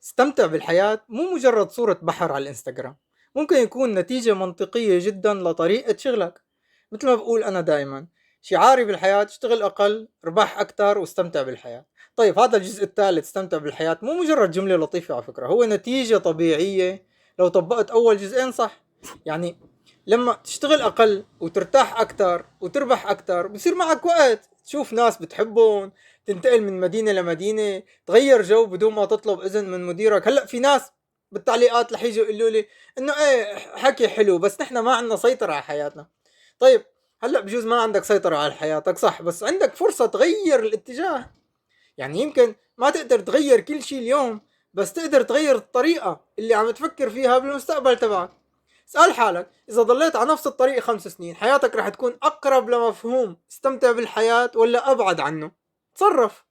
استمتع بالحياة مو مجرد صورة بحر على الانستغرام، ممكن يكون نتيجة منطقية جدا لطريقة شغلك. مثل ما بقول أنا دائما، شعاري بالحياة اشتغل أقل ربح أكتر واستمتع بالحياة. طيب هذا الجزء الثالث استمتع بالحياة مو مجرد جملة لطيفة، على فكرة هو نتيجة طبيعية لو طبقت أول جزئين صح. يعني لما تشتغل أقل وترتاح أكتر وتربح أكتر بصير معك وقت تشوف ناس بتحبهم، تنتقل من مدينة لمدينة، تغير جو بدون ما تطلب إذن من مديرك. هلأ في ناس بالتعليقات رح يجوا يقولوا لي إنه إيه حكي حلو بس نحن ما عندنا سيطرة على حياتنا. طيب هلأ بجوز ما عندك سيطرة على حياتك صح، بس عندك فرصة تغير الاتجاه. يعني يمكن ما تقدر تغير كل شيء اليوم، بس تقدر تغير الطريقة اللي عم تفكر فيها بالمستقبل تبعك. اسأل حالك، إذا ضليت على نفس الطريق 5 سنين حياتك رح تكون أقرب لمفهوم استمتع بالحياة ولا أبعد عنه؟ تصرف.